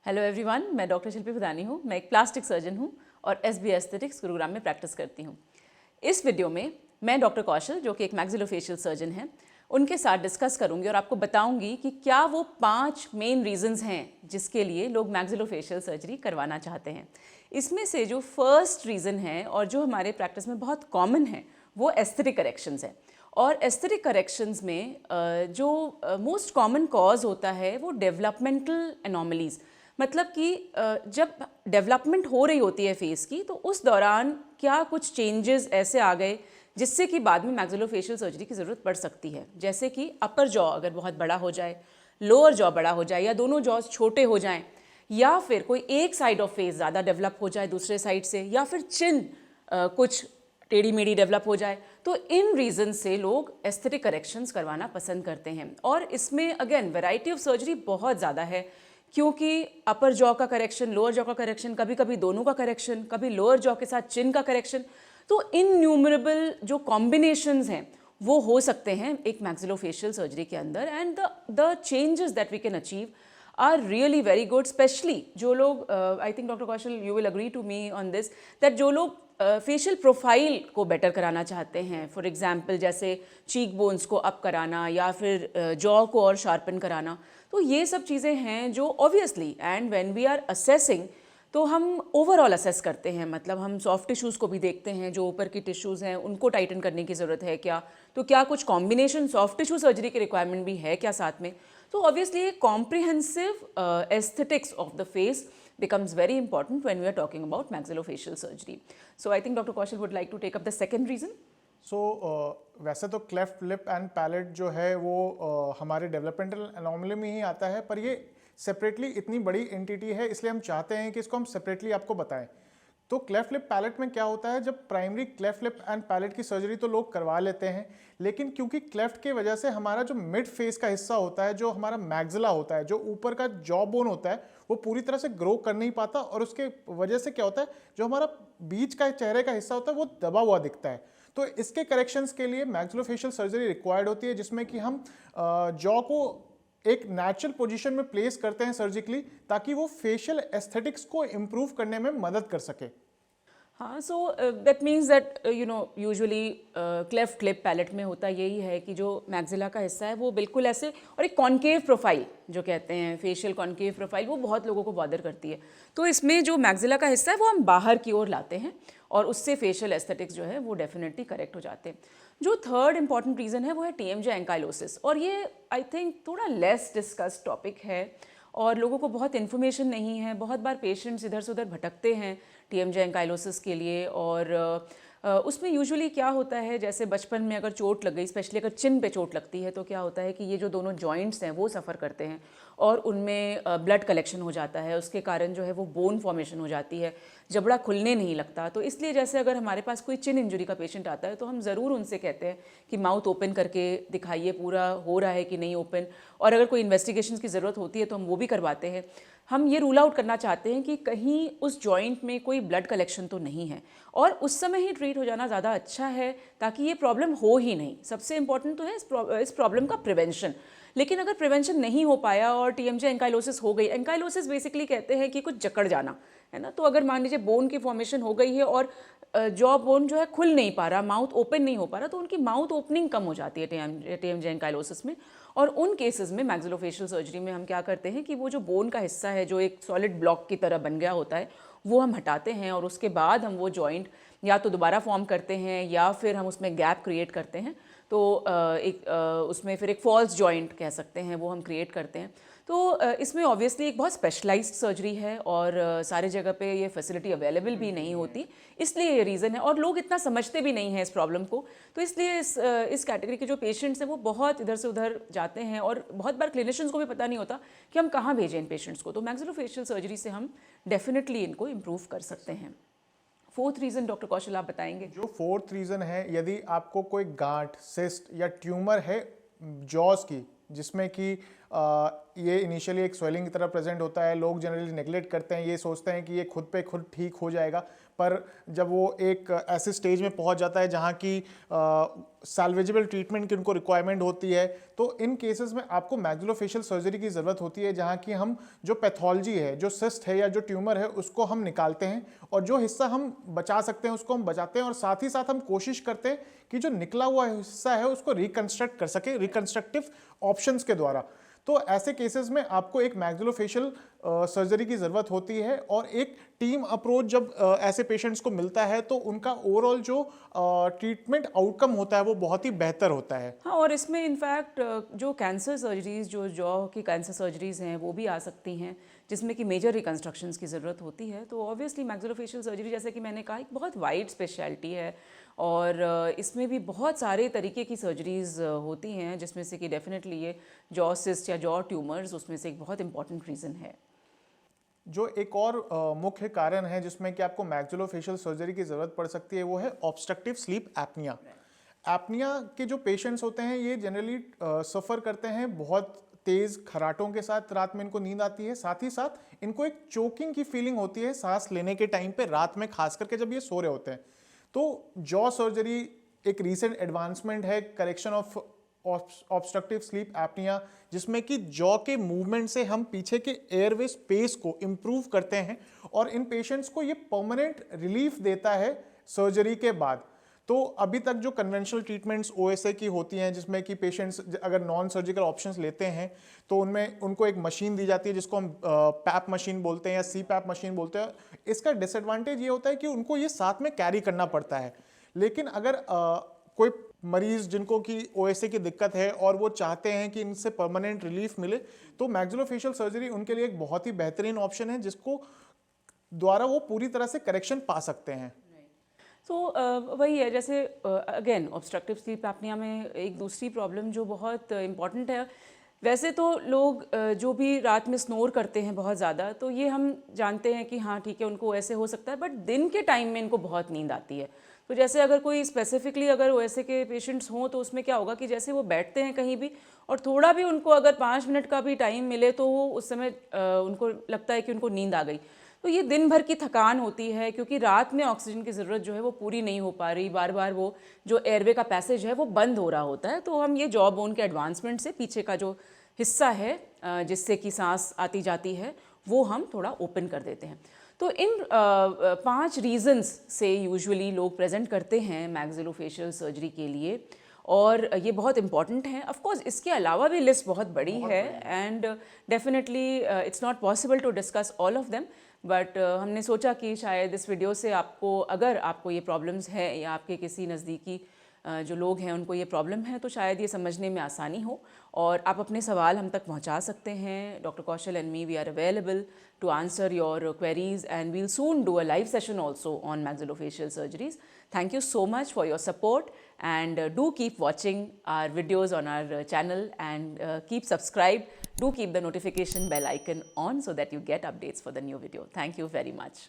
Hello everyone, मैं doctor शिल्पी फुदानी हूँ। मैं एक प्लास्टिक सर्जन हूँ और एसबी एस्थेटिक्स गुरुग्राम में प्रैक्टिस करती हूँ। इस वीडियो में मैं डॉक्टर कौशल, जो कि एक मैक्सिलोफेशियल सर्जन हैं, उनके साथ डिस्कस करूँगी और आपको बताऊँगी कि क्या वो 5 मेन रीजंस हैं जिसके लिए लोग मैक्सिलोफेशियल सर्जरी करवाना चाहते हैं। इसमें से जो फर्स्ट रीज़न है और जो हमारे प्रैक्टिस में बहुत कॉमन है वो एस्थेटिक करेक्शंस है। और एस्थेटिक करेक्शंस में जो मोस्ट कॉमन कॉज होता है वो डेवलपमेंटल एनोमलीज, मतलब कि जब डेवलपमेंट हो रही होती है फेस की, तो उस दौरान क्या कुछ चेंजेस ऐसे आ गए जिससे कि बाद में मैक्सिलोफेशियल सर्जरी की ज़रूरत पड़ सकती है। जैसे कि अपर जॉ अगर बहुत बड़ा हो जाए, लोअर जॉ बड़ा हो जाए, या दोनों जॉज छोटे हो जाएं, या फिर कोई एक साइड ऑफ फेस ज़्यादा डेवलप हो जाए दूसरे साइड से, या फिर चिन कुछ टेढ़ी मेढ़ी डेवलप हो जाए, तो इन रीज़न से लोग एस्थेटिक करेक्शंस करवाना पसंद करते हैं। और इसमें अगेन वैरायटी ऑफ सर्जरी बहुत ज़्यादा है, क्योंकि अपर जॉ का करेक्शन, लोअर जॉ का करेक्शन, कभी कभी दोनों का करेक्शन, कभी लोअर जॉ के साथ चिन का करेक्शन, तो इनन्यूमरेबल जो कॉम्बिनेशंस हैं वो हो सकते हैं एक मैक्सिलोफेशियल सर्जरी के अंदर। And the changes that we can achieve are really very good, specially जो लोग, I think doctor Kaushal you will agree to me on this, that जो लोग फेशियल प्रोफाइल को बेटर कराना चाहते हैं, फॉर एग्जांपल जैसे चीक बोन्स को अप कराना या फिर जॉ को और शार्पन कराना, तो ये सब चीज़ें हैं जो obviously, and when we are assessing, तो हम ओवरऑल असेस करते हैं, मतलब हम सॉफ्ट टिश्यूज़ को भी देखते हैं, जो ऊपर की टिश्यूज़ हैं उनको टाइटन करने की ज़रूरत है क्या, तो क्या कुछ कॉम्बिनेशन सॉफ्ट टिश्यू सर्जरी की रिक्वायरमेंट भी है क्या साथ में। तो ऑब्वियसली एक comprehensive aesthetics of the face becomes very important when we are talking about maxillofacial surgery. So I think Dr. Kaushal would like to take up the second reason. वैसे तो क्लेफ्ट लिप एंड पैलेट जो है वो हमारे developmental anomaly में ही आता है, पर ये सेपरेटली इतनी बड़ी एंटिटी है, इसलिए हम चाहते हैं कि इसको हम सेपरेटली आपको बताएं। तो क्लेफ्ट लिप पैलेट में क्या होता है, जब primary cleft lip and palate की सर्जरी तो लोग करवा लेते हैं, लेकिन क्योंकि क्लेफ्ट की वजह से हमारा जो मिड फेस का हिस्सा होता है, जो हमारा मैग्जिला होता है, जो ऊपर का जॉ बोन होता है, वो पूरी तरह से ग्रो कर नहीं पाता, और उसके वजह से क्या होता है, जो हमारा बीच का चेहरे का हिस्सा होता है वो दबा हुआ दिखता है। तो इसके करेक्शंस के लिए मैक्सिलोफेशियल सर्जरी रिक्वायर्ड होती है, जिसमें कि हम जॉ को एक नेचुरल पोजीशन में प्लेस करते हैं सर्जिकली, ताकि वो फेशियल एस्थेटिक्स को इम्प्रूव करने में मदद कर सके। हाँ, so that means that usually cleft lip palate में होता यही है कि जो मैग्जिला का हिस्सा है वो बिल्कुल ऐसे, और एक कॉन्केव प्रोफाइल जो कहते हैं, फेशियल कॉन्केव प्रोफाइल, वो बहुत लोगों को बॉदर करती है। तो इसमें जो मैग्जिला का हिस्सा है वो हम बाहर की ओर लाते हैं, और उससे फेशियल एस्थेटिक्स जो है वो डेफिनेटली करेक्ट हो जाते हैं। जो थर्ड इंपॉर्टेंट रीज़न है वो है टीएमजे एंकाइलोसिस, और ये आई थिंक थोड़ा लेस डिस्कस्ड टॉपिक है और लोगों को बहुत इन्फॉर्मेशन नहीं है। बहुत बार पेशेंट्स इधर से उधर भटकते हैं टीएमजे एंकाइलोसिस के लिए, और उसमें यूजुअली क्या होता है, जैसे बचपन में अगर चोट लग गई, स्पेशली अगर चिन पे चोट लगती है, तो क्या होता है कि ये जो दोनों जॉइंट्स हैं वो सफ़र करते हैं और उनमें ब्लड कलेक्शन हो जाता है, उसके कारण जो है वो बोन फॉर्मेशन हो जाती है, जबड़ा खुलने नहीं लगता। तो इसलिए जैसे अगर हमारे पास कोई चिन इंजरी का पेशेंट आता है तो हम ज़रूर उनसे कहते हैं कि माउथ ओपन करके दिखाइए, पूरा हो रहा है कि नहीं ओपन, और अगर कोई इन्वेस्टिगेशन की ज़रूरत होती है तो हम वो भी करवाते हैं। हम ये रूल आउट करना चाहते हैं कि कहीं उस जॉइंट में कोई ब्लड कलेक्शन तो नहीं है, और उस समय ही ट्रीट हो जाना ज़्यादा अच्छा है, ताकि ये प्रॉब्लम हो ही नहीं। सबसे इम्पॉर्टेंट तो है इस प्रॉब्लम का प्रिवेंशन। लेकिन अगर प्रिवेंशन नहीं हो पाया और टीएमजे एंकाइलोसिस हो गई, एंकाइलोसिस बेसिकली कहते हैं कि कुछ जकड़ जाना, है ना। तो अगर मान लीजिए बोन की फॉर्मेशन हो गई है और जॉ बोन जो है खुल नहीं पा रहा, माउथ ओपन नहीं हो पा रहा, तो उनकी माउथ ओपनिंग कम हो जाती है टीएमजे एंकाइलोसिस में। और उन केसेस में मैक्सिलोफेशियल सर्जरी में हम क्या करते हैं कि वो जो बोन का हिस्सा है, जो एक सॉलिड ब्लॉक की तरह बन गया होता है, वो हम हटाते हैं, और उसके बाद हम वो जॉइंट या तो दोबारा फॉर्म करते हैं या फिर हम उसमें गैप क्रिएट करते हैं। तो उसमें फिर एक फॉल्स जॉइंट कह सकते हैं, वो हम क्रिएट करते हैं। तो इसमें ऑब्वियसली एक बहुत स्पेशलाइज्ड सर्जरी है, और सारे जगह पे ये फैसिलिटी अवेलेबल भी नहीं होती, इसलिए ये रीज़न है। और लोग इतना समझते भी नहीं हैं इस प्रॉब्लम को, तो इसलिए इस कैटेगरी के जो पेशेंट्स हैं वो बहुत इधर से उधर जाते हैं, और बहुत बार क्लिनिशियंस को भी पता नहीं होता कि हम कहाँ भेजें इन पेशेंट्स को। तो मैक्सिलोफेशियल सर्जरी से हम डेफिनेटली इनको इम्प्रूव कर सकते हैं। फोर्थ रीज़न डॉक्टर कौशल आप बताएंगे। जो फोर्थ रीजन है, यदि आपको कोई गांठ, सिस्ट या ट्यूमर है जॉज की, जिसमें कि ये इनिशियली एक स्वेलिंग की तरह प्रेजेंट होता है, लोग जनरली नेग्लेक्ट करते हैं, ये सोचते हैं कि ये खुद पे खुद ठीक हो जाएगा, पर जब वो एक ऐसे स्टेज में पहुंच जाता है जहां की सैल्वेजेबल ट्रीटमेंट की उनको रिक्वायरमेंट होती है, तो इन केसेस में आपको मैक्सिलोफेशियल सर्जरी की ज़रूरत होती है, जहां की हम जो पैथोलॉजी है, जो सिस्ट है या जो ट्यूमर है, उसको हम निकालते हैं और जो हिस्सा हम बचा सकते हैं उसको हम बचाते हैं, और साथ ही साथ हम कोशिश करते हैं कि जो निकला हुआ हिस्सा है उसको रिकंस्ट्रक्ट कर सके रिकंस्ट्रक्टिव ऑप्शंस के द्वारा। तो ऐसे केसेस में आपको एक मैक्सिलोफेशियल सर्जरी की ज़रूरत होती है, और एक टीम अप्रोच जब ऐसे पेशेंट्स को मिलता है तो उनका ओवरऑल जो ट्रीटमेंट आउटकम होता है वो बहुत ही बेहतर होता है। हाँ, और इसमें इनफैक्ट जो कैंसर सर्जरीज, जो जॉ की कैंसर सर्जरीज हैं वो भी आ सकती हैं, जिसमें कि मेजर रिकंस्ट्रक्शंस की ज़रूरत होती है। तो ऑब्वियसली मैक्सिलोफेशियल सर्जरी, जैसे कि मैंने कहा, एक बहुत वाइड स्पेशलिटी है, और इसमें भी बहुत सारे तरीके की सर्जरीज होती हैं, जिसमें से कि डेफिनेटली ये जॉ सिस्ट या जॉ ट्यूमर्स उसमें से एक बहुत इंपॉर्टेंट रीज़न है। जो एक और मुख्य कारण है जिसमें कि आपको मैक्सिलोफेशियल सर्जरी की ज़रूरत पड़ सकती है वो है ऑब्स्ट्रक्टिव स्लीप एपनिया। एपनिया के जो पेशेंट्स होते हैं ये जनरली सफ़र करते हैं बहुत तेज़ खराटों के साथ, रात में इनको नींद आती है, साथ ही साथ इनको एक चोकिंग की फीलिंग होती है सांस लेने के टाइम पे, रात में खास करके जब ये सो रहे होते हैं। तो जॉ सर्जरी एक रीसेंट एडवांसमेंट है correction of obstructive sleep apnoea, जिसमें कि जॉ के मूवमेंट से हम पीछे के एयरवे स्पेस को इम्प्रूव करते हैं, और इन पेशेंट्स को ये परमानेंट रिलीफ देता है सर्जरी के बाद। तो अभी तक जो कन्वेंशनल ट्रीटमेंट्स ओएसए की होती हैं, जिसमें कि पेशेंट्स अगर नॉन सर्जिकल ऑप्शंस लेते हैं तो उनमें उनको एक मशीन दी जाती है जिसको हम पैप मशीन बोलते हैं या सी पैप मशीन बोलते हैं। इसका डिसएडवांटेज ये होता है कि उनको ये साथ में कैरी करना पड़ता है, लेकिन अगर कोई मरीज जिनको कि ओएसए की दिक्कत है और वो चाहते हैं कि इनसे परमानेंट रिलीफ मिले, तो मैक्सिलोफेशियल सर्जरी उनके लिए एक बहुत ही बेहतरीन ऑप्शन है, जिसको द्वारा वो पूरी तरह से करेक्शन पा सकते हैं। तो वही है, जैसे अगेन ऑब्स्ट्रक्टिव स्लीप एपनिया में एक दूसरी प्रॉब्लम जो बहुत इम्पॉर्टेंट है, वैसे तो लोग जो भी रात में स्नोर करते हैं बहुत ज़्यादा, तो ये हम जानते हैं कि हाँ ठीक है, उनको ऐसे हो सकता है, बट दिन के टाइम में इनको बहुत नींद आती है। तो जैसे अगर कोई स्पेसिफिकली अगर ओएसए के पेशेंट्स हों, तो उसमें क्या होगा कि जैसे वो बैठते हैं कहीं भी और थोड़ा भी उनको अगर 5 मिनट का भी टाइम मिले, तो वो उस समय उनको लगता है कि उनको नींद आ गई। तो ये दिन भर की थकान होती है, क्योंकि रात में ऑक्सीजन की ज़रूरत जो है वो पूरी नहीं हो पा रही, बार बार वो जो एयरवे का पैसेज है वो बंद हो रहा होता है। तो हम ये जॉ बोन के एडवांसमेंट से पीछे का जो हिस्सा है जिससे कि सांस आती जाती है, वो हम थोड़ा ओपन कर देते हैं। तो इन 5 रीजंस से यूजुअली लोग प्रेजेंट करते हैं मैक्सिलोफेशियल सर्जरी के लिए, और ये बहुत इंपॉर्टेंट है। ऑफ कोर्स इसके अलावा भी लिस्ट बहुत बड़ी है, and definitely it's not possible to discuss all of them, but हमने सोचा कि शायद इस वीडियो से आपको, अगर आपको ये प्रॉब्लम्स है या आपके किसी नज़दीकी जो लोग हैं उनको ये प्रॉब्लम है, तो शायद ये समझने में आसानी हो और आप अपने सवाल हम तक पहुंचा सकते हैं। Doctor Kaushal and me, we are available to answer your queries, and we'll soon do a live session also on maxillofacial surgeries. Thank you so much for your support, and do keep watching our videos on our channel, and keep subscribed. Do keep the notification bell icon on so that you get updates for the new video. Thank you very much.